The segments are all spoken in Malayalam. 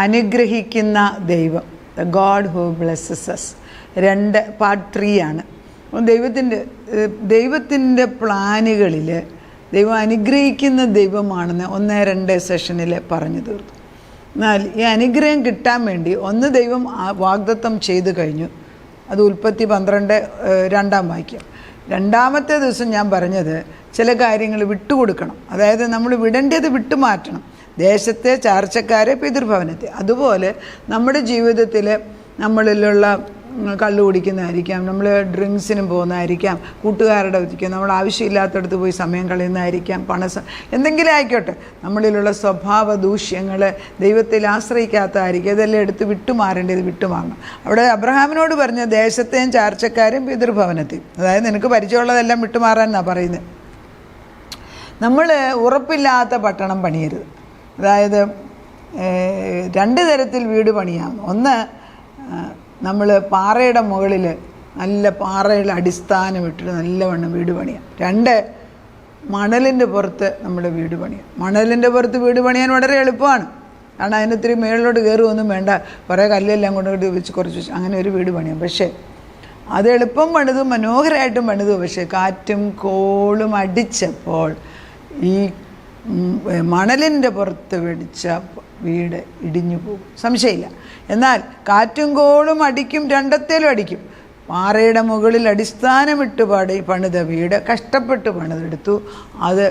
അനുഗ്രഹിക്കുന്ന ദൈവം, the God who blesses us. 2 part 3 ആണ്. ദൈവത്തിൻ്റെ പ്ലാനുകളിൽ ദൈവം അനുഗ്രഹിക്കുന്ന ദൈവമാണെന്ന് 1-2 സെഷനിൽ പറഞ്ഞു തീർത്തു. എന്നാൽ ഈ അനുഗ്രഹം കിട്ടാൻ വേണ്ടി ദൈവം വാഗ്ദത്തം ചെയ്തു കഴിഞ്ഞു. അത് ഉൽപ്പത്തി 12:2 വാക്യം. 2-ാമത്തെ ദിവസം ഞാൻ പറഞ്ഞത് ചില കാര്യങ്ങൾ വിട്ടുകൊടുക്കണം. അതായത് നമ്മൾ വിടേണ്ടത് വിട്ടുമാറ്റണം. ദേശത്തെ, ചാർച്ചക്കാരെ, പിതൃഭവനത്തെ. അതുപോലെ നമ്മുടെ ജീവിതത്തിൽ നമ്മളിലുള്ള കള്ളു കുടിക്കുന്നതായിരിക്കാം, നമ്മൾ ഡ്രിങ്ക്സിനും പോകുന്നതായിരിക്കാം, കൂട്ടുകാരുടെ ഒരിക്കലും നമ്മൾ ആവശ്യമില്ലാത്തടത്ത് പോയി സമയം കളയുന്നതായിരിക്കാം, എന്തെങ്കിലും ആയിക്കോട്ടെ, നമ്മളിലുള്ള സ്വഭാവ ദൂഷ്യങ്ങൾ, ദൈവത്തിൽ ആശ്രയിക്കാത്തതായിരിക്കും. ഇതെല്ലാം എടുത്ത് വിട്ടുമാറേണ്ടത് വിട്ടുമാറണം. അവിടെ അബ്രഹാമിനോട് പറഞ്ഞ ദേശത്തെയും ചാർച്ചക്കാരെയും പിതൃഭവനത്തെയും, അതായത് നിനക്ക് പരിചയമുള്ളതെല്ലാം വിട്ടുമാറാൻ എന്നാണ് പറയുന്നത്. നമ്മൾ ഉറപ്പില്ലാത്ത പട്ടണം പണിയരുത്. അതായത് 2 തരത്തിൽ വീട് പണിയാം. ഒന്ന്, നമ്മൾ പാറയുടെ മുകളിൽ നല്ല പാറയുടെ അടിസ്ഥാനം ഇട്ടിട്ട് നല്ലവണ്ണം വീട് പണിയാം. 2, മണലിൻ്റെ പുറത്ത് നമ്മൾ വീട് പണിയാം. മണലിൻ്റെ പുറത്ത് വീട് പണിയാൻ വളരെ എളുപ്പമാണ്. കാരണം അതിനൊത്തിരി മേളിലോട്ട് കയറുമൊന്നും വേണ്ട, കുറേ കല്ലെല്ലാം കൊണ്ട് വെച്ച് കുറച്ച് അങ്ങനെ ഒരു വീട് പണിയാം. പക്ഷേ അത് എളുപ്പം പണിതു, മനോഹരമായിട്ടും പണിതു. പക്ഷേ കാറ്റും കോളും അടിച്ചപ്പോൾ ഈ മണലിൻ്റെ പുറത്ത് വെടിച്ച വീട് ഇടിഞ്ഞു പോകും, സംശയമില്ല. എന്നാൽ കാറ്റും കോളും അടിക്കും, 2ത്തേലും അടിക്കും. പാറയുടെ മുകളിൽ അടിസ്ഥാനമിട്ട് പണിത വീട് കഷ്ടപ്പെട്ട് പണിതെടുത്തു. അത്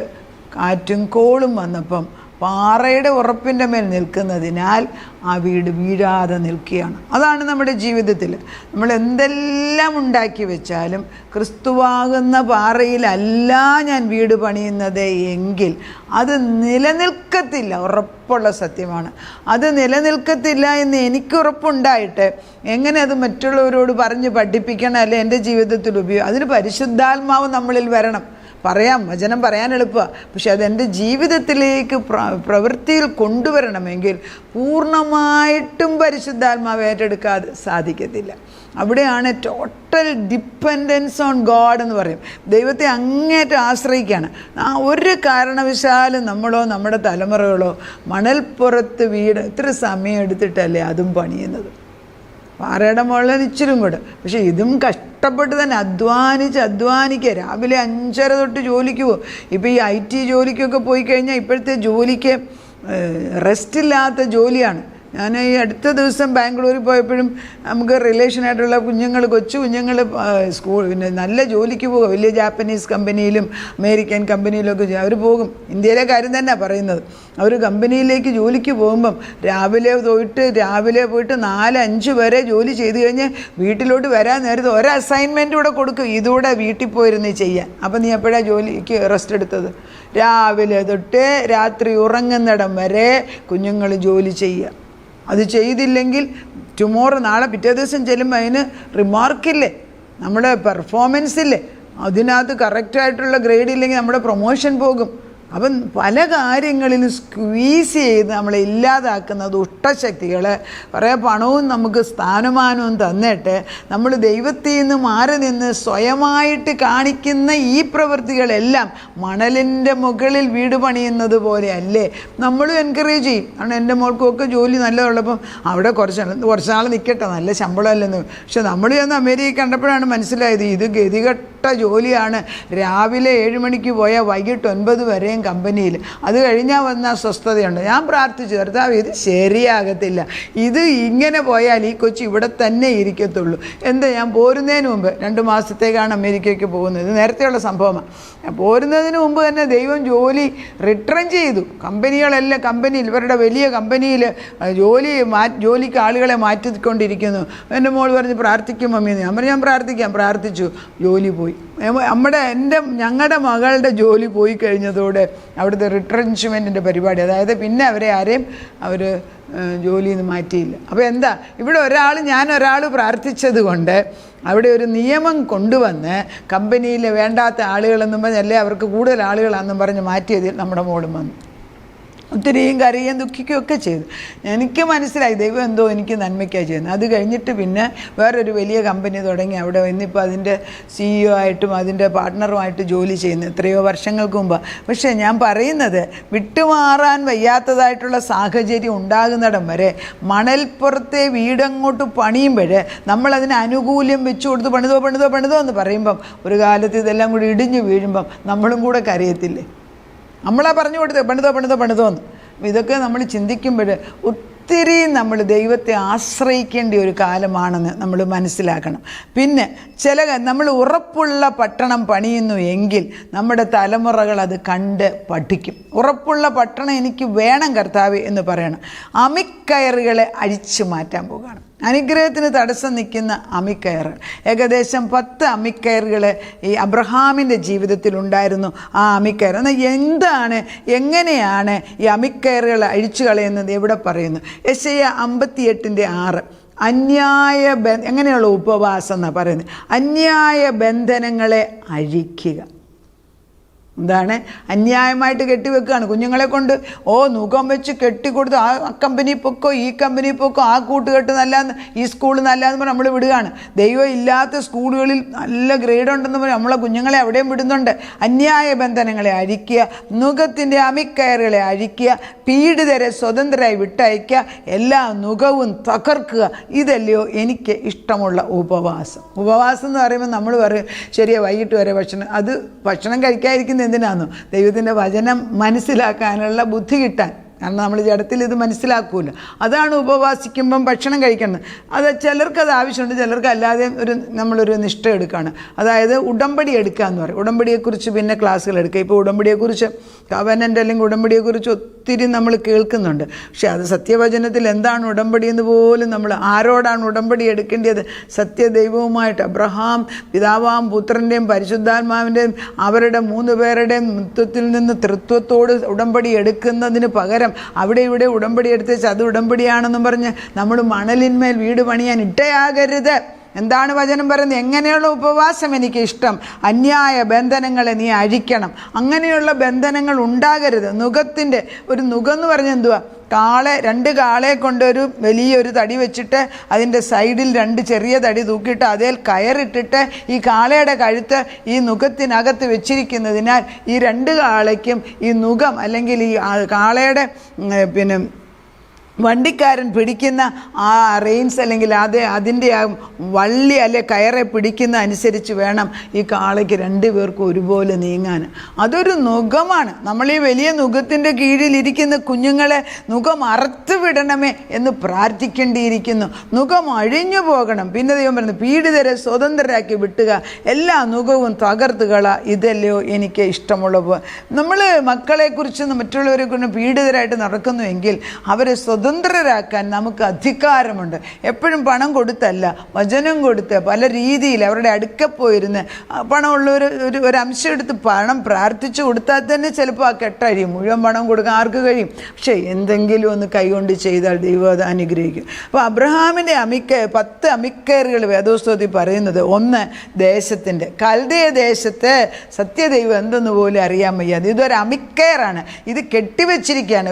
കാറ്റും കോളും വന്നപ്പം പാറയുടെ ഉറപ്പിൻ്റെ മേൽ നിൽക്കുന്നതിനാൽ ആ വീട് വീഴാതെ നിൽക്കുകയാണ്. അതാണ് നമ്മുടെ ജീവിതത്തിൽ നമ്മൾ എന്തെല്ലാം ഉണ്ടാക്കി വെച്ചാലും ക്രിസ്തുവാകുന്ന പാറയിലല്ല ഞാൻ വീട് പണിയുന്നത് എങ്കിൽ അത് നിലനിൽക്കത്തില്ല. ഉറപ്പുള്ള സത്യമാണ്. അത് നിലനിൽക്കത്തില്ല എന്ന് എനിക്ക് ഉറപ്പുണ്ടായിട്ട് എങ്ങനെ അത് മറ്റുള്ളവരോട് പറഞ്ഞ് പഠിപ്പിക്കണം, അല്ലെ എൻ്റെ ജീവിതത്തിൽ അതിന് പരിശുദ്ധാത്മാവ് നമ്മളിൽ വരണം. വചനം പറയാൻ എളുപ്പമാണ്, പക്ഷെ അതെൻ്റെ ജീവിതത്തിലേക്ക് പ്രവൃത്തിയിൽ കൊണ്ടുവരണമെങ്കിൽ പൂർണ്ണമായിട്ടും പരിശുദ്ധാത്മാവ് ഏറ്റെടുക്കാതെ സാധിക്കത്തില്ല. അവിടെയാണ് ടോട്ടൽ ഡിപ്പെൻഡൻസ് ഓൺ ഗോഡ് എന്ന് പറയും. ദൈവത്തെ അങ്ങേറ്റം ആശ്രയിക്കുകയാണ്. ഒരു കാരണവശാലും നമ്മളോ നമ്മുടെ തലമുറകളോ മണൽപ്പുറത്ത് വീട് ഇത്ര സമയം എടുത്തിട്ടല്ലേ അതും പണിയുന്നത്. പാറയുടെ മുകളിൽ ഇച്ചിരും കൂടെ, പക്ഷേ ഇതും കഷ്ടപ്പെട്ട് തന്നെ അധ്വാനിക്കുക. രാവിലെ 5:30 തൊട്ട് ജോലിക്ക് പോകും. ഇപ്പോൾ ഈ IT ജോലിക്കൊക്കെ പോയി കഴിഞ്ഞാൽ ഇപ്പോഴത്തെ ജോലിക്ക് റെസ്റ്റില്ലാത്ത ജോലിയാണ്. ഞാൻ ഈ അടുത്ത ദിവസം ബാംഗ്ലൂരിൽ പോയപ്പോഴും നമുക്ക് റിലേഷനായിട്ടുള്ള കൊച്ചു കുഞ്ഞുങ്ങൾ പിന്നെ നല്ല ജോലിക്ക് പോകുക. വലിയ ജാപ്പനീസ് കമ്പനിയിലും അമേരിക്കൻ കമ്പനിയിലൊക്കെ അവർ പോകും. ഇന്ത്യയിലെ കാര്യം തന്നെയാണ് പറയുന്നത്. അവർ കമ്പനിയിലേക്ക് ജോലിക്ക് പോകുമ്പം രാവിലെ പോയിട്ട് 4-5 വരെ ജോലി ചെയ്ത് കഴിഞ്ഞ് വീട്ടിലോട്ട് വരാൻ നേരത്തെ ഒരു അസൈൻമെൻറ്റ് കൂടെ കൊടുക്കും, ഇതുകൂടെ വീട്ടിൽ പോയിരുന്ന് ചെയ്യാൻ. അപ്പം നീ എപ്പോഴാണ് ജോലിക്ക് റെസ്റ്റ് എടുത്തത്? രാവിലെ തൊട്ട് രാത്രി ഉറങ്ങുന്നിടം വരെ കുഞ്ഞുങ്ങൾ ജോലി ചെയ്യുക. അത് ചെയ്തില്ലെങ്കിൽ നാളെ പിറ്റേ ദിവസം ചെല്ലുമ്പോൾ അതിന് റിമാർക്കില്ലേ, നമ്മുടെ പെർഫോമൻസ് ഇല്ലേ, അതിനകത്ത് കറക്റ്റായിട്ടുള്ള ഗ്രേഡ് ഇല്ലെങ്കിൽ നമ്മുടെ പ്രൊമോഷൻ പോകും. അപ്പം പല കാര്യങ്ങളിലും സ്ക്വീസ് ചെയ്ത് നമ്മളെ ഇല്ലാതാക്കുന്ന ദുഷ്ടശക്തികൾ കുറേ പണവും നമുക്ക് സ്ഥാനമാനവും തന്നിട്ട് നമ്മൾ ദൈവത്തിൽ നിന്ന് മാറി നിന്ന് സ്വയമായിട്ട് കാണിക്കുന്ന ഈ പ്രവൃത്തികളെല്ലാം മണലിൻ്റെ മുകളിൽ വീട് പണിയുന്നത് പോലെ അല്ലേ നമ്മളും എൻകറേജ് ചെയ്യും. കാരണം എൻ്റെ മോൾക്കൊക്കെ ജോലി നല്ലതുള്ളപ്പം അവിടെ കുറച്ച് നാൾ നിൽക്കട്ടെ, നല്ല ശമ്പളമല്ലെന്ന്. പക്ഷെ നമ്മൾ ചെന്ന് അമേരിക്ക കണ്ടപ്പോഴാണ് മനസ്സിലായത് ഇത് ഗതികെട്ട ജോലിയാണ്. രാവിലെ 7 മണിക്ക് പോയാൽ വൈകിട്ട് 9 വരെയും കമ്പനിയിൽ. അത് കഴിഞ്ഞാൽ വന്ന സ്വസ്ഥതയുണ്ട്. ഞാൻ പ്രാർത്ഥിച്ചു, കർത്താവ് ഇത് ശരിയാകത്തില്ല, ഇത് ഇങ്ങനെ പോയാൽ ഈ കൊച്ചി ഇവിടെ തന്നെ ഇരിക്കത്തുള്ളൂ. ഞാൻ പോരുന്നതിന് മുമ്പ് 2 മാസത്തേക്കാണ് അമേരിക്കയ്ക്ക് പോകുന്നത്. ഇത് നേരത്തെയുള്ള സംഭവമാണ്. പോരുന്നതിന് മുമ്പ് തന്നെ ദൈവം ജോലി റിട്ടേൺ ചെയ്തു. ഇവരുടെ വലിയ കമ്പനിയിൽ ജോലിക്ക് ആളുകളെ മാറ്റിക്കൊണ്ടിരിക്കുന്നു. എൻ്റെ മോൾ പറഞ്ഞ് പ്രാർത്ഥിക്കും മമ്മീന്ന്. ഞാൻ പ്രാർത്ഥിച്ചു. ജോലി പോയി. ഞങ്ങളുടെ മകളുടെ ജോലി പോയി കഴിഞ്ഞതോടെ അവിടുത്തെ റിട്രൻച്ച്മെൻറ്റിൻ്റെ പരിപാടി, അതായത് പിന്നെ ആരെയും ജോലിയിൽ നിന്ന് മാറ്റിയില്ല. അപ്പോൾ ഇവിടെ ഞാൻ പ്രാർത്ഥിച്ചത് കൊണ്ട് അവിടെ ഒരു നിയമം കൊണ്ടുവന്ന് കമ്പനിയിൽ വേണ്ടാത്ത ആളുകളെന്നും പറഞ്ഞല്ലേ അവർക്ക് കൂടുതൽ ആളുകളാണെന്നും പറഞ്ഞ് മാറ്റിയതിൽ നമ്മുടെ മോളും വന്നു. ഒത്തിരിയും കരയുകയും ദുഃഖിക്കുകയൊക്കെ ചെയ്തു. എനിക്ക് മനസ്സിലായി ദൈവം എന്തോ എനിക്ക് നന്മയ്ക്കായി ചെയ്യുന്നത്. അത് കഴിഞ്ഞിട്ട് പിന്നെ വേറൊരു വലിയ കമ്പനി തുടങ്ങി അവിടെ ഇന്നിപ്പോൾ അതിൻ്റെ CEO ആയിട്ടും അതിൻ്റെ പാർട്ട്ണറുമായിട്ട് ജോലി ചെയ്യുന്നു, എത്രയോ വർഷങ്ങൾക്ക് മുമ്പ്. പക്ഷേ ഞാൻ പറയുന്നത്, വിട്ടുമാറാൻ വയ്യാത്തതായിട്ടുള്ള സാഹചര്യം ഉണ്ടാകുന്നിടം വരെ മണൽപ്പുറത്തെ വീടങ്ങോട്ട് പണിയുമ്പോൾ നമ്മളതിന് അനുകൂല്യം വെച്ചു കൊടുത്ത് പണിതോ എന്ന് പറയുമ്പം ഒരു കാലത്ത് ഇതെല്ലാം കൂടി ഇടിഞ്ഞു വീഴുമ്പം നമ്മളും കൂടെ കരയത്തില്ലേ? നമ്മളാ പറഞ്ഞു കൊടുത്തത് പണിതോന്ന്. ഇതൊക്കെ നമ്മൾ ചിന്തിക്കുമ്പോൾ ഒത്തിരി നമ്മൾ ദൈവത്തെ ആശ്രയിക്കേണ്ട ഒരു കാലമാണെന്ന് നമ്മൾ മനസ്സിലാക്കണം. പിന്നെ നമ്മൾ ഉറപ്പുള്ള പട്ടണം പണിയുന്നു എങ്കിൽ നമ്മുടെ തലമുറകൾ അത് കണ്ട് പഠിക്കും. ഉറപ്പുള്ള പട്ടണം എനിക്ക് വേണം കർത്താവേ എന്ന് പറയണം. അമിക്കയറുകളെ അഴിച്ചു മാറ്റാൻ പോകുകയാണ്. അനുഗ്രഹത്തിന് തടസ്സം നിൽക്കുന്ന അമിക്കയറുകൾ, ഏകദേശം 10 അമിക്കയറുകൾ ഈ അബ്രഹാമിൻ്റെ ജീവിതത്തിൽ ഉണ്ടായിരുന്നു. ആ അമിക്കയർ എന്താണ്, എങ്ങനെയാണ് ഈ അമിക്കയറുകൾ അഴിച്ചു കളയുന്നത്? എവിടെ പറയുന്നു? യെശയ്യാ 58:6 എങ്ങനെയുള്ള ഉപവാസം എന്നാണ് പറയുന്നത്? അന്യായ ബന്ധനങ്ങളെ അഴിക്കുക. എന്താണ്? അന്യായമായിട്ട് കെട്ടിവെക്കുകയാണ്. കുഞ്ഞുങ്ങളെ കൊണ്ട് നുകം വെച്ച് കെട്ടിക്കൊടുത്ത് ആ കമ്പനി പൊക്കോ, ഈ കമ്പനി പൊക്കോ, ആ കൂട്ടുകെട്ട് നല്ലതെന്ന്, ഈ സ്കൂൾ നല്ലതെന്ന് പറഞ്ഞ് നമ്മൾ വിടുകയാണ്. ദൈവം ഇല്ലാത്ത സ്കൂളുകളിൽ നല്ല ഗ്രേഡ് ഉണ്ടെന്ന് പറഞ്ഞ് നമ്മളെ കുഞ്ഞുങ്ങളെ അവിടെയും വിടുന്നുണ്ട്. അന്യായ ബന്ധനങ്ങളെ അഴിക്കുക, നുകത്തിൻ്റെ അമിക്കയറുകളെ അഴിക്കുക, പീഡിതരെ സ്വതന്ത്രരായി വിട്ടയക്കുക, എല്ലാ നുകവും തകർക്കുക. ഇതല്ലയോ എനിക്ക് ഇഷ്ടമുള്ള ഉപവാസം? ഉപവാസം എന്ന് പറയുമ്പോൾ നമ്മൾ പറയും ശരിയാ വൈകിട്ട് വരെ ഭക്ഷണം, അത് ഭക്ഷണം കഴിക്കാതിരിക്കുന്നത് എന്തിനാണെന്നോ? ദൈവത്തിൻ്റെ വചനം മനസ്സിലാക്കാനുള്ള ബുദ്ധി കിട്ടാൻ. കാരണം നമ്മൾ ജഡത്തിൽ ഇത് മനസ്സിലാക്കൂല. അതാണ് ഉപവാസിക്കുമ്പം ഭക്ഷണം കഴിക്കുന്നത്. അത് ചിലർക്കത് ആവശ്യമുണ്ട്, ചിലർക്ക് അല്ലാതെ നമ്മളൊരു നിഷ്ഠ എടുക്കുകയാണ്. അതായത് ഉടമ്പടി എടുക്കുക എന്ന് പറയും. ഉടമ്പടിയെക്കുറിച്ച് പിന്നെ ക്ലാസ്സുകൾ എടുക്കുക. ഇപ്പോൾ ഉടമ്പടിയെക്കുറിച്ച്, കവനൻ്റ് അല്ലെങ്കിൽ ഉടമ്പടിയെക്കുറിച്ച് ഒത്തിരി നമ്മൾ കേൾക്കുന്നുണ്ട്. പക്ഷേ അത് സത്യവചനത്തിൽ എന്താണ് ഉടമ്പടി എന്ന് പോലും നമ്മൾ, ആരോടാണ് ഉടമ്പടി എടുക്കേണ്ടത്? സത്യദൈവവുമായിട്ട്. അബ്രഹാം പിതാവാം പുത്രൻ്റെയും പരിശുദ്ധാത്മാവിൻ്റെയും അവരുടെ 3 പേരുടെയും മൃത്വത്തിൽ നിന്ന് തൃത്വത്തോട് ഉടമ്പടി എടുക്കുന്നതിന് പകരം അവിടെ ഇവിടെ ഉടമ്പടി എടുത്തേച്ച് അത് ഉടമ്പടിയാണെന്നും പറഞ്ഞ് നമ്മൾ മണലിന്മേൽ വീട് പണിയാൻ ഇട്ടയാകരുത്. എന്താണ് വചനം പറയുന്നത്? എങ്ങനെയുള്ള ഉപവാസം എനിക്ക് ഇഷ്ടം? അന്യായ ബന്ധനങ്ങളെ നീ അഴിക്കണം. അങ്ങനെയുള്ള ബന്ധനങ്ങൾ ഉണ്ടാകരുത്. നുകത്തിൻ്റെ ഒരു നുകം എന്ന് പറഞ്ഞാൽ എന്തുവാ? 2 കാളയെ കൊണ്ടൊരു വലിയൊരു തടി വെച്ചിട്ട് അതിൻ്റെ സൈഡിൽ 2 ചെറിയ തടി തൂക്കിയിട്ട് അതിൽ കയറിട്ടിട്ട് ഈ കാളയുടെ കഴുത്ത് ഈ നുകത്തിനകത്ത് വെച്ചിരിക്കുന്നതിനാൽ ഈ 2 കാളയ്ക്കും ഈ നുകം അല്ലെങ്കിൽ ഈ കാളയുടെ വണ്ടിക്കാരൻ പിടിക്കുന്ന ആ റെയിൻസ് അല്ലെങ്കിൽ അതിൻ്റെ ആ വള്ളി അല്ലെ കയറെ പിടിക്കുന്ന അനുസരിച്ച് വേണം ഈ കാളയ്ക്ക് 2 പേർക്കും ഒരുപോലെ നീങ്ങാൻ. അതൊരു നുകമാണ്. നമ്മൾ ഈ വലിയ നുകത്തിൻ്റെ കീഴിലിരിക്കുന്ന കുഞ്ഞുങ്ങളെ നുകം അറുത്ത് വിടണമേ എന്ന് പ്രാർത്ഥിക്കേണ്ടിയിരിക്കുന്നു. നുകം അഴിഞ്ഞു പോകണം. പിന്നെ ദൈവം പറയുന്നത് പീഡിതരെ സ്വതന്ത്രരാക്കി വിട്ടുക, എല്ലാ നുകവും തകർത്തുകള. ഇതല്ലയോ എനിക്ക് ഇഷ്ടമുള്ള നമ്മൾ മക്കളെക്കുറിച്ച് മറ്റുള്ളവരെ കൊണ്ട് പീഡിതരായിട്ട് നടക്കുന്നുവെങ്കിൽ അവരെ സ്വതന്ത്രരാക്കാൻ നമുക്ക് അധികാരമുണ്ട്. എപ്പോഴും പണം കൊടുത്തല്ല, വചനം കൊടുത്ത് പല രീതിയിൽ അവരുടെ അടുക്ക പോയിരുന്ന് പണമുള്ളവർ ഒരു അംശം എടുത്ത് പണം പ്രാർത്ഥിച്ചു കൊടുത്താൽ തന്നെ ചിലപ്പോൾ ആ കെട്ടഴിയും. മുഴുവൻ പണം കൊടുക്കാൻ ആർക്ക് കഴിയും? പക്ഷേ എന്തെങ്കിലും ഒന്ന് കൈകൊണ്ട് ചെയ്താൽ ദൈവം അത് അനുഗ്രഹിക്കും. അപ്പോൾ അബ്രഹാമിൻ്റെ 10 അമിക്കയറുകൾ വേദോസ്തവത്തിൽ പറയുന്നത്, 1 ദേശത്തിൻ്റെ, കൽദയ ദേശത്ത് സത്യദൈവം എന്തെന്ന് പോലും അറിയാൻ വയ്യാതെ ഇതൊരു അമിക്കയറാണ്. ഇത് കെട്ടിവെച്ചിരിക്കുകയാണ്.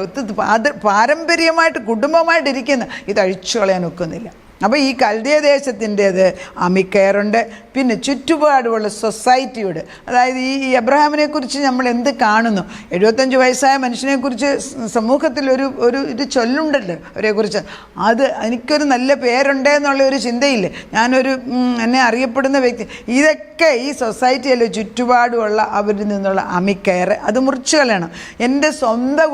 പാരമ്പര്യമായിട്ട് കുടുംബമായിട്ടിരിക്കുന്ന ഇത് അഴിച്ചു കളയാൻ ഒക്കുന്നില്ല. അപ്പോൾ ഈ കൽദയ ദേശത്തിൻ്റേത് അമിക്കയറുണ്ട്. പിന്നെ ചുറ്റുപാടുമുള്ള സൊസൈറ്റിയോട്, അതായത് ഈ അബ്രഹാമിനെ കുറിച്ച് നമ്മൾ എന്ത് കാണുന്നു? 75 വയസ്സായ മനുഷ്യനെക്കുറിച്ച് സമൂഹത്തിൽ ഒരു ചൊല്ലുണ്ടല്ലോ അവരെക്കുറിച്ച്. അത് എനിക്കൊരു നല്ല പേരുണ്ട് എന്നുള്ള ഒരു ചിന്തയില്ലേ, എന്നെ അറിയപ്പെടുന്ന വ്യക്തി. ഇതൊക്കെ ഈ സൊസൈറ്റിയല്ലേ ചുറ്റുപാടുമുള്ള അവരിൽ നിന്നുള്ള അമിക്കയർ. അത് മുറിച്ചു കളയണം. എൻ്റെ സ്വന്തം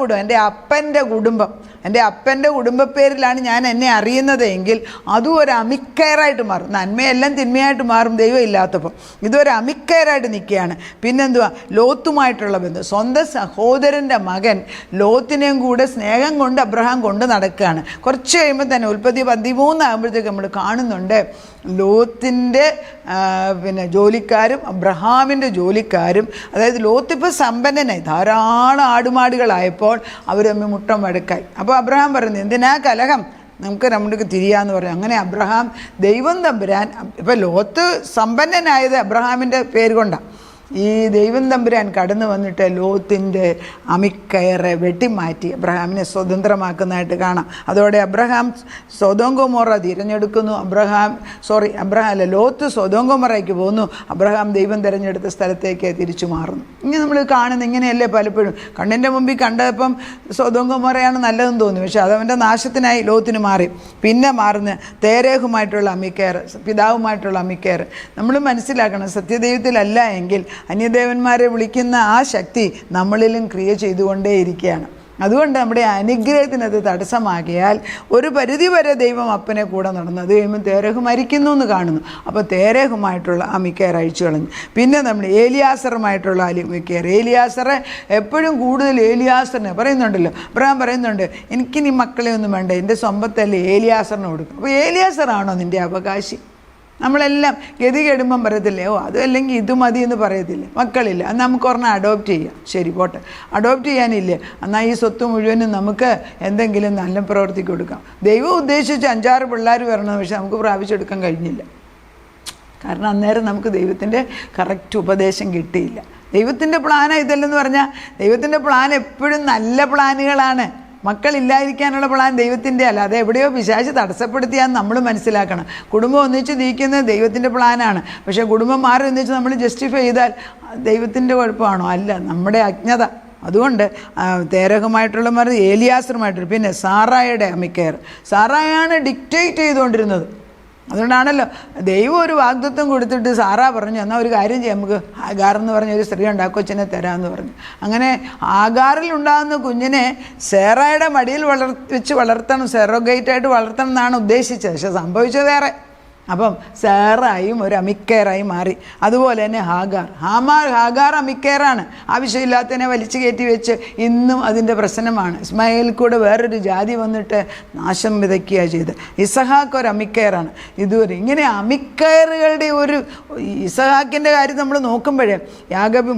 കുടുംബം, എൻ്റെ അപ്പൻ്റെ കുടുംബപ്പേരിലാണ് ഞാൻ എന്നെ അറിയുന്നതെങ്കിൽ അതും ഒരു അമിക്കയറായിട്ട് മാറും. നന്മയെല്ലാം തിന്മയായിട്ട് മാറും ദൈവം ഇല്ലാത്തപ്പോൾ. ഇതൊരു അമിക്കയറായിട്ട് നിൽക്കുകയാണ്. പിന്നെന്തുവാ? ലോത്തുമായിട്ടുള്ള ബന്ധം. സ്വന്തം സഹോദരൻ്റെ മകൻ ലോത്തിനെയും കൂടെ സ്നേഹം കൊണ്ട് അബ്രഹാം കൊണ്ട് നടക്കുകയാണ്. കുറച്ച് കഴിയുമ്പോൾ തന്നെ ഉൽപ്പത്തി 13 ആകുമ്പോഴത്തേക്ക് നമ്മൾ കാണുന്നുണ്ട് ലോത്തിൻ്റെ ജോലിക്കാരും അബ്രഹാമിൻ്റെ ജോലിക്കാരും, അതായത് ലോത്തിപ്പോൾ സമ്പന്നനായി, ധാരാളം ആടുമാടുകളായപ്പോൾ അവർ തമ്മിൽ മുട്ടം വഴക്കായി. അപ്പോൾ അബ്രഹാം പറഞ്ഞു, എന്തിനാ കലഹം, നമുക്ക് തിരിയാന്ന് പറയും. അങ്ങനെ അബ്രഹാം ദൈവം തമ്പുരാൻ, ഇപ്പം ലോത്ത് സമ്പന്നനായത് അബ്രഹാമിൻ്റെ പേര് കൊണ്ടാണ്. ഈ ദൈവം തമ്പുരാൻ കടന്നു വന്നിട്ട് ലോത്തിൻ്റെ അമിക്കയറെ വെട്ടിമാറ്റി അബ്രഹാമിനെ സ്വതന്ത്രമാക്കുന്നതായിട്ട് കാണാം. അതോടെ അബ്രഹാം സൊദോം ഗൊമോറ തിരഞ്ഞെടുക്കുന്നു. ലോത്ത് സൊദോം ഗൊമോറയ്ക്ക് പോകുന്നു. അബ്രഹാം ദൈവം തിരഞ്ഞെടുത്ത സ്ഥലത്തേക്ക് തിരിച്ചു മാറുന്നു. ഇങ്ങനെ നമ്മൾ കാണുന്നത് ഇങ്ങനെയല്ലേ പലപ്പോഴും. കണ്ണിൻ്റെ മുമ്പിൽ കണ്ടപ്പം സൊദോം ഗൊമോറയാണ് നല്ലതെന്ന് തോന്നി, പക്ഷെ അതവൻ്റെ നാശത്തിനായി ലോത്തിന് മാറി. പിന്നെ മാറുന്ന തേരേഹുമായിട്ടുള്ള അമിക്കയർ, പിതാവുമായിട്ടുള്ള അമിക്കയർ. നമ്മൾ മനസ്സിലാക്കണം, സത്യദൈവത്തിലല്ല എങ്കിൽ അന്യദേവന്മാരെ വിളിക്കുന്ന ആ ശക്തി നമ്മളിലും ക്രിയ ചെയ്തുകൊണ്ടേയിരിക്കുകയാണ്. അതുകൊണ്ട് നമ്മുടെ അനുഗ്രഹത്തിനത് തടസ്സമാകിയാൽ ഒരു പരിധിവരെ ദൈവം അപ്പനെ കൂടെ നടന്നു. അത് കഴിയുമ്പോൾ തേരഹു മരിക്കുന്നു എന്ന് കാണുന്നു. അപ്പോൾ തേരഹുമായിട്ടുള്ള അമിക്കയർ അഴിച്ചു കളഞ്ഞു. പിന്നെ നമ്മൾ ഏലിയാസറുമായിട്ടുള്ള അമിക്കയർ. ഏലിയാസറെ എപ്പോഴും കൂടുതൽ ഏലിയാസറിനെ പറയുന്നുണ്ടല്ലോ. അബ്രഹാം പറയുന്നുണ്ട്, എനിക്കിനി മക്കളെ ഒന്നും വേണ്ട, എൻ്റെ സ്വന്തത്തല്ലേ ഏലിയാസറിന് കൊടുക്കും. അപ്പോൾ ഏലിയാസറാണോ നിൻ്റെ അവകാശി? നമ്മളെല്ലാം ഗതി കെടുമ്പം പറയത്തില്ലേ, അത് അല്ലെങ്കിൽ ഇത് മതി എന്ന് പറയത്തില്ലേ. മക്കളില്ല, എന്നാൽ നമുക്ക് ഒരെണ്ണം അഡോപ്റ്റ് ചെയ്യാം. ശരി പോട്ടെ, അഡോപ്റ്റ് ചെയ്യാനില്ലേ, എന്നാൽ ഈ സ്വത്ത് മുഴുവനും നമുക്ക് എന്തെങ്കിലും നല്ല പ്രവൃത്തിക്ക് കൊടുക്കാം. ദൈവം ഉദ്ദേശിച്ച് 5-6 പിള്ളേർ വരണം, പക്ഷെ നമുക്ക് പ്രാപിച്ചെടുക്കാൻ കഴിഞ്ഞില്ല. കാരണം അന്നേരം നമുക്ക് ദൈവത്തിൻ്റെ കറക്റ്റ് ഉപദേശം കിട്ടിയില്ല. ദൈവത്തിൻ്റെ പ്ലാനാണ് ഇതല്ലെന്ന് പറഞ്ഞാൽ, ദൈവത്തിൻ്റെ പ്ലാൻ എപ്പോഴും നല്ല പ്ലാനുകളാണ്. മക്കളില്ലാതിരിക്കാനുള്ള പ്ലാൻ ദൈവത്തിൻ്റെ അല്ല, അത് എവിടെയോ പിശാച് തടസ്സപ്പെടുത്തിയാന്ന് നമ്മൾ മനസ്സിലാക്കണം. കുടുംബം ഒന്നിച്ച് നീക്കുന്നത് ദൈവത്തിൻ്റെ പ്ലാനാണ്. പക്ഷേ കുടുംബം മാറി ഒന്നിച്ച് നമ്മൾ ജസ്റ്റിഫൈ ചെയ്താൽ ദൈവത്തിൻ്റെ കുഴപ്പമാണോ? അല്ല, നമ്മുടെ അജ്ഞത. അതുകൊണ്ട് തേരഹുമായിട്ടുള്ള മാറി ഏലിയാസറുമായിട്ടുള്ള, പിന്നെ സാറായുടെ അമിക്കയർ. സാറായാണ് ഡിക്റ്റേറ്റ് ചെയ്തുകൊണ്ടിരുന്നത്. അതുകൊണ്ടാണല്ലോ ദൈവം ഒരു വാഗ്ദത്വം കൊടുത്തിട്ട് സാറാ പറഞ്ഞു, എന്നാൽ ഒരു കാര്യം ചെയ്യാം, നമുക്ക് ആഗാർ എന്ന് പറഞ്ഞ ഒരു സ്ത്രീ ഉണ്ടാക്കൊച്ചിനെ തരാമെന്ന് പറഞ്ഞു. അങ്ങനെ ആഗാറിൽ ഉണ്ടാകുന്ന കുഞ്ഞിനെ സേറായുടെ മടിയിൽ വെച്ച് വളർത്തണം, സെറോഗേറ്റായിട്ട് വളർത്തണം എന്നാണ് ഉദ്ദേശിച്ചത്. പക്ഷെ സംഭവിച്ചത് വേറെ. അപ്പം സാറായും ഒരു അമിക്കയറായി മാറി. അതുപോലെ തന്നെ ഹാഗാർ അമിക്കയറാണ്. ആവശ്യമില്ലാത്തതിനെ വലിച്ചു കയറ്റി വെച്ച് ഇന്നും അതിൻ്റെ പ്രശ്നമാണ്. ഇസ്മായിൽ കൂടെ വേറൊരു ജാതി വന്നിട്ട് നാശം വിതയ്ക്കുക ചെയ്ത്. ഇസഹാക്ക് ഒരു അമിക്കയറാണ്. ഇതുവരെ ഇങ്ങനെ അമിക്കയറുകളുടെ ഒരു ഇസഹാക്കിൻ്റെ കാര്യം നമ്മൾ നോക്കുമ്പോഴേ,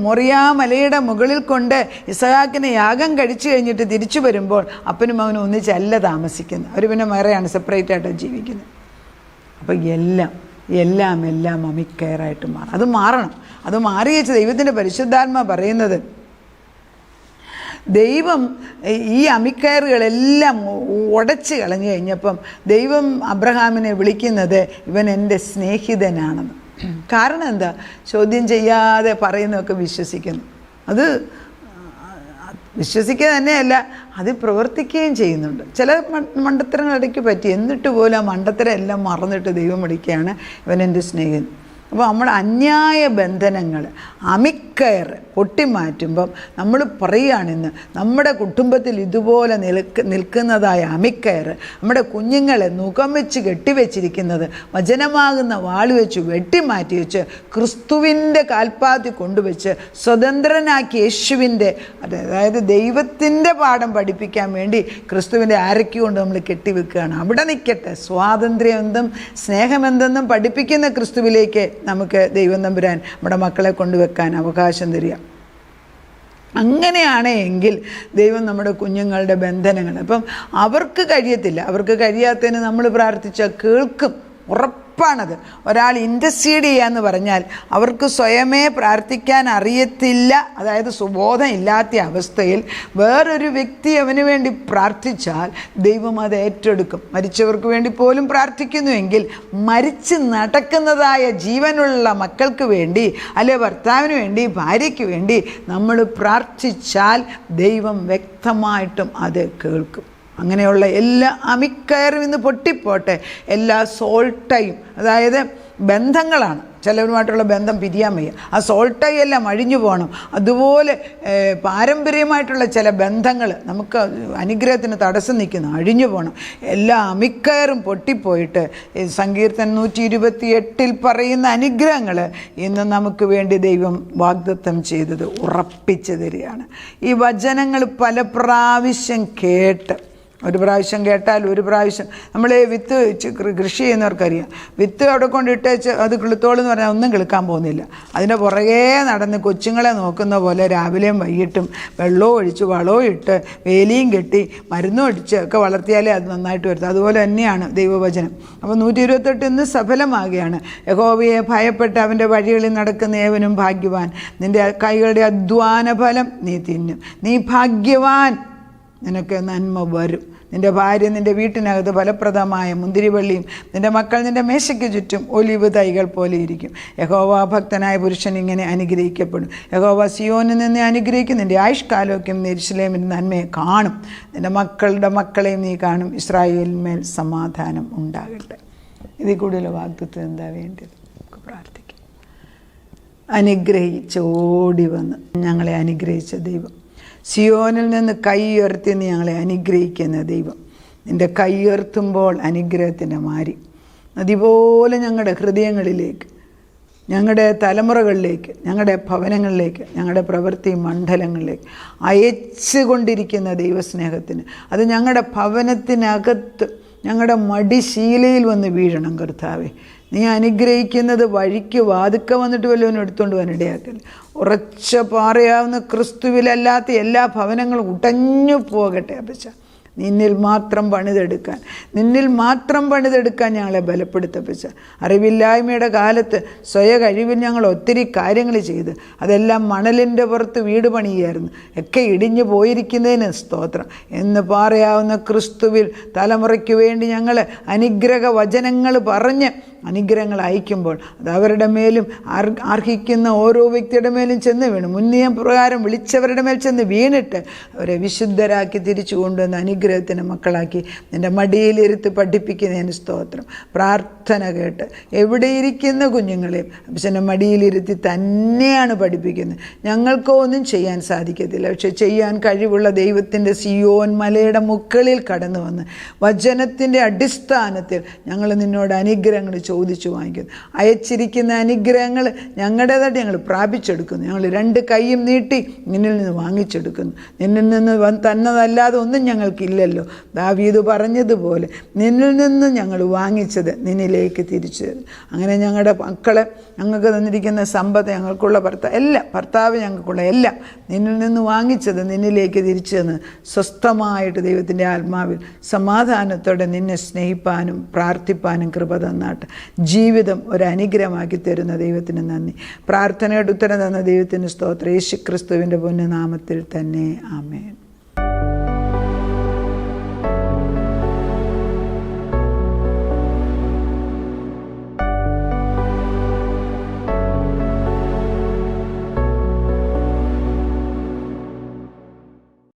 മോറിയാ മലയുടെ മുകളിൽ കൊണ്ട് ഇസഹാക്കിനെ യാഗം കഴിച്ചു കഴിഞ്ഞിട്ട് തിരിച്ചു വരുമ്പോൾ അപ്പനും മകനും ഒന്നിച്ചല്ല താമസിക്കുന്നത്. അവർ പിന്നെ വേറെയാണ്, സെപ്പറേറ്റായിട്ടാണ് ജീവിക്കുന്നത്. അപ്പോൾ എല്ലാം അമിക്കയറായിട്ട് മാറും. അത് മാറണം. അത് മാറിയേച്ച് ദൈവത്തിൻ്റെ പരിശുദ്ധാത്മ പറയുന്നത്, ദൈവം ഈ അമിക്കയറുകളെല്ലാം ഉടച്ച് കളഞ്ഞു കഴിഞ്ഞപ്പം ദൈവം അബ്രഹാമിനെ വിളിക്കുന്നത് ഇവൻ എൻ്റെ സ്നേഹിതനാണെന്ന്. കാരണം എന്താ? ചോദ്യം ചെയ്യാതെ പറയുന്നതൊക്കെ വിശ്വസിക്കുന്നു. അത് വിശ്വസിക്കുക തന്നെയല്ല, അത് പ്രവർത്തിക്കുകയും ചെയ്യുന്നുണ്ട്. ചില മണ്ടത്തരങ്ങളിടയ്ക്ക് പറ്റി, എന്നിട്ട് പോലും ആ മണ്ടത്തരം എല്ലാം മറന്നിട്ട് ദൈവം വിളിക്കുകയാണ് ഇവൻ എൻ്റെ സ്നേഹിതൻ. അപ്പോൾ നമ്മുടെ അന്യായ ബന്ധനങ്ങൾ അമിക്കയർ പൊട്ടിമാറ്റുമ്പം നമ്മൾ പറയുകയാണിന്ന് നമ്മുടെ കുടുംബത്തിൽ ഇതുപോലെ നിൽക്കുന്നതായ അമിക്കയർ നമ്മുടെ കുഞ്ഞുങ്ങളെ മുഖം വെച്ച് കെട്ടിവെച്ചിരിക്കുന്നത് വചനമാകുന്ന വാൾ വെച്ച് വെട്ടിമാറ്റി വെച്ച് ക്രിസ്തുവിൻ്റെ കാൽപ്പാത്തി കൊണ്ടുവച്ച് സ്വതന്ത്രനാക്കി യേശുവിൻ്റെ, അതായത് ദൈവത്തിൻ്റെ പാഠം പഠിപ്പിക്കാൻ വേണ്ടി ക്രിസ്തുവിൻ്റെ ആരയ്ക്ക് കൊണ്ട് നമ്മൾ കെട്ടിവെക്കുകയാണ്. അവിടെ നിൽക്കട്ടെ. സ്വാതന്ത്ര്യം എന്തും സ്നേഹമെന്തെന്നും പഠിപ്പിക്കുന്ന ക്രിസ്തുവിലേക്ക് നമുക്ക് ദൈവം തമ്പുരാൻ നമ്മുടെ മക്കളെ കൊണ്ടുവെക്കാൻ അവകാശം തരിക. അങ്ങനെയാണ് എങ്കിൽ ദൈവം നമ്മുടെ കുഞ്ഞുങ്ങളുടെ ബന്ധനങ്ങൾ, അപ്പം അവർക്ക് കഴിയത്തില്ല, അവർക്ക് കഴിയാത്തതിന് നമ്മൾ പ്രാർത്ഥിച്ചാൽ കേൾക്കും, ഉറപ്പാണത്. ഒരാൾ ഇൻ്റർസീഡ് ചെയ്യാന്ന് പറഞ്ഞാൽ അവർക്ക് സ്വയമേ പ്രാർത്ഥിക്കാൻ അറിയത്തില്ല, അതായത് സുബോധം ഇല്ലാത്ത അവസ്ഥയിൽ വേറൊരു വ്യക്തി അവന് വേണ്ടി പ്രാർത്ഥിച്ചാൽ ദൈവം അത് ഏറ്റെടുക്കും. മരിച്ചവർക്ക് വേണ്ടി പോലും പ്രാർത്ഥിക്കുന്നുവെങ്കിൽ മരിച്ച് നടക്കുന്നതായ ജീവനുള്ള മക്കൾക്ക് വേണ്ടി, അല്ലെ ഭർത്താവിന് വേണ്ടി, ഭാര്യയ്ക്ക് വേണ്ടി നമ്മൾ പ്രാർത്ഥിച്ചാൽ ദൈവം വ്യക്തമായിട്ടും അത് കേൾക്കും. അങ്ങനെയുള്ള എല്ലാ അമിക്കയറും ഇന്ന് പൊട്ടിപ്പോട്ടെ. എല്ലാ സോൾട്ടയും, അതായത് ബന്ധങ്ങളാണ്, ചിലവരുമായിട്ടുള്ള ബന്ധം പിരിയാൻ വയ്യ, ആ സോൾട്ടായി എല്ലാം അഴിഞ്ഞു പോകണം. അതുപോലെ പാരമ്പര്യമായിട്ടുള്ള ചില ബന്ധങ്ങൾ നമുക്ക് അനുഗ്രഹത്തിന് തടസ്സം നിൽക്കുന്നു, അഴിഞ്ഞു പോകണം. എല്ലാ അമിക്കയറും പൊട്ടിപ്പോയിട്ട് സങ്കീർത്തനം 128 പറയുന്ന അനുഗ്രഹങ്ങൾ ഇന്ന് നമുക്ക് വേണ്ടി ദൈവം വാഗ്ദത്തം ചെയ്തത് ഉറപ്പിച്ചു തരികയാണ്. ഈ വചനങ്ങൾ പല പ്രാവശ്യം കേട്ട് ഒരു പ്രാവശ്യം കേട്ടാൽ ഒരു പ്രാവശ്യം നമ്മൾ വിത്ത് കൃഷി ചെയ്യുന്നവർക്കറിയാം, വിത്ത് അവിടെ കൊണ്ടിട്ടേച്ച് അത് കിളുത്തോളെന്ന് പറഞ്ഞാൽ ഒന്നും കിളുക്കാൻ പോകുന്നില്ല. അതിൻ്റെ പുറകെ നടന്ന് കൊച്ചുങ്ങളെ നോക്കുന്ന പോലെ രാവിലെയും വൈകിട്ടും വെള്ളവും ഒഴിച്ച് വളവും ഇട്ട് വേലിയും കെട്ടി മരുന്നും അടിച്ച് ഒക്കെ വളർത്തിയാലേ അത് നന്നായിട്ട് വരുത്തും. അതുപോലെ തന്നെയാണ് ദൈവവചനം. അപ്പോൾ 128 ഇന്ന് സഫലമാകുകയാണ്. യഹോവയെ ഭയപ്പെട്ട് അവൻ്റെ വഴികളിൽ നടക്കുന്ന ഏവനും ഭാഗ്യവാൻ. നിൻ്റെ കൈകളുടെ അധ്വാന ഫലം നീ തിന്നും. നീ ഭാഗ്യവാൻ, നിനക്ക് നന്മ വരും. നിൻ്റെ ഭാര്യ നിൻ്റെ വീട്ടിനകത്ത് ഫലപ്രദമായ മുന്തിരിവള്ളിയും നിൻ്റെ മക്കൾ നിൻ്റെ മേശയ്ക്ക് ചുറ്റും ഒലിവ് തൈകൾ പോലെ ഇരിക്കും. യഹോവ ഭക്തനായ പുരുഷൻ ഇങ്ങനെ അനുഗ്രഹിക്കപ്പെടും. യഹോവ സിയോനിൽ നിന്ന് അനുഗ്രഹിക്കും. നിൻ്റെ ആയുഷ്കാലമൊക്കെയും യെരൂശലേമിൻ്റെ നന്മയെ കാണും. നിൻ്റെ മക്കളുടെ മക്കളെയും നീ കാണും. ഇസ്രായേലിന്മേൽ സമാധാനം ഉണ്ടാകട്ടെ. ഇതിൽ കൂടുതൽ വാഗ്ദത്തം എന്താ വേണ്ടത്? നമുക്ക് പ്രാർത്ഥിക്കാം. അനുഗ്രഹിച്ച് ഓടി വന്ന് ഞങ്ങളെ അനുഗ്രഹിച്ച ദൈവം, സിയോനിൽ നിന്ന് കൈ ഉയർത്തി നീ ഞങ്ങളെ അനുഗ്രഹിക്കുന്ന ദൈവം, നിൻ്റെ കൈ ഉയർത്തുമ്പോൾ അനുഗ്രഹത്തിൻ്റെ മാരി നദി പോലെ ഞങ്ങളുടെ ഹൃദയങ്ങളിലേക്ക്, ഞങ്ങളുടെ തലമുറകളിലേക്ക്, ഞങ്ങളുടെ ഭവനങ്ങളിലേക്ക്, ഞങ്ങളുടെ പ്രവൃത്തി മണ്ഡലങ്ങളിലേക്ക് അയച്ചു കൊണ്ടിരിക്കുന്ന ദൈവസ്നേഹത്തിന് അത് ഞങ്ങളുടെ ഭവനത്തിനകത്ത് ഞങ്ങളുടെ മടിശീലയിൽ വന്ന് വീഴണം. കർത്താവേ, നീ അനുഗ്രഹിക്കുന്നത് വഴിക്ക് വാതുക്ക വന്നിട്ട് വല്ലവനും എടുത്തുകൊണ്ട് പോകാൻ ഇടയാക്കൽ. ഉറച്ച പാറയാവുന്ന ക്രിസ്തുവിലല്ലാത്ത എല്ലാ ഭവനങ്ങളും ഉടഞ്ഞു പോകട്ടെ അപ്പച്ച. നിന്നിൽ മാത്രം പണിതെടുക്കാൻ ഞങ്ങളെ ബലപ്പെടുത്തപ്പിച്ച. അറിവില്ലായ്മയുടെ കാലത്ത് കഴിവിൽ ഞങ്ങൾ ഒത്തിരി കാര്യങ്ങൾ ചെയ്ത് അതെല്ലാം മണലിൻ്റെ പുറത്ത് വീട് പണിയായിരുന്നു. ഒക്കെ ഇടിഞ്ഞു പോയിരിക്കുന്നതിന് സ്തോത്രം എന്ന് പറയാവുന്ന ക്രിസ്തുവിൽ തലമുറയ്ക്ക് വേണ്ടി ഞങ്ങൾ അനുഗ്രഹ വചനങ്ങൾ പറഞ്ഞ് അനുഗ്രഹങ്ങൾ അയക്കുമ്പോൾ അത് അവരുടെ മേലും അർഹിക്കുന്ന ഓരോ വ്യക്തിയുടെ മേലും ചെന്ന് വീണ് മുന്നിയ പ്രകാരം വിളിച്ചവരുടെ മേൽ ചെന്ന് വീണിട്ട് അവരെ വിശുദ്ധരാക്കി തിരിച്ചു കൊണ്ടുവന്ന് അനുഗ്രഹത്തിന് മക്കളാക്കി നിൻ്റെ മടിയിലിരുത്തി പഠിപ്പിക്കുന്നതിന് സ്തോത്രം. പ്രാർത്ഥന കേട്ട് എവിടെയിരിക്കുന്ന കുഞ്ഞുങ്ങളെയും അപ്പച്ചൻ്റെ മടിയിലിരുത്തി തന്നെയാണ് പഠിപ്പിക്കുന്നത്. ഞങ്ങൾക്കോ ഒന്നും ചെയ്യാൻ സാധിക്കത്തില്ല, പക്ഷെ ചെയ്യാൻ കഴിവുള്ള ദൈവത്തിൻ്റെ സിയോൻ മലയുടെ മുകളിൽ കടന്നു വന്ന് വചനത്തിൻ്റെ അടിസ്ഥാനത്തിൽ ഞങ്ങൾ നിന്നോട് അനുഗ്രഹങ്ങൾ ചോദിച്ചു വാങ്ങിക്കുന്നു. അയച്ചിരിക്കുന്ന അനുഗ്രഹങ്ങൾ ഞങ്ങളുടേതായിട്ട് ഞങ്ങൾ പ്രാപിച്ചെടുക്കുന്നു. ഞങ്ങൾ 2 കൈയും നീട്ടി നിന്നിൽ നിന്ന് വാങ്ങിച്ചെടുക്കുന്നു. നിന്നിൽ നിന്ന് തന്നതല്ലാതെ ഒന്നും ഞങ്ങൾക്കില്ലല്ലോ. ദാവീദ് പറഞ്ഞതുപോലെ നിന്നിൽ നിന്ന് ഞങ്ങൾ വാങ്ങിച്ചത് നിന്നിലേക്ക് തിരിച്ചു തരും. അങ്ങനെ ഞങ്ങളുടെ മക്കളെ, ഞങ്ങൾക്ക് തന്നിരിക്കുന്ന സമ്പത്ത്, ഞങ്ങൾക്കുള്ള ഭർത്താവ് ഞങ്ങൾക്കുള്ള എല്ലാം നിന്നിൽ നിന്ന് വാങ്ങിച്ചത് നിന്നിലേക്ക് തിരിച്ചു തന്ന് സ്വസ്ഥമായിട്ട് ദൈവത്തിൻ്റെ ആത്മാവിൽ സമാധാനത്തോടെ നിന്നെ സ്നേഹിപ്പാനും പ്രാർത്ഥിപ്പാനും കൃപ തന്നാട്ട്. ജീവിതം ഒരു അനുഗ്രഹമാക്കി തരുന്ന ദൈവത്തിന് നന്ദി. പ്രാർത്ഥനയുടെ ഉത്തരം തന്ന ദൈവത്തിന് സ്തോത്രം. യേശു ക്രിസ്തുവിൻ്റെ പൊന്നുനാമത്തിൽ തന്നെ ആമേൻ.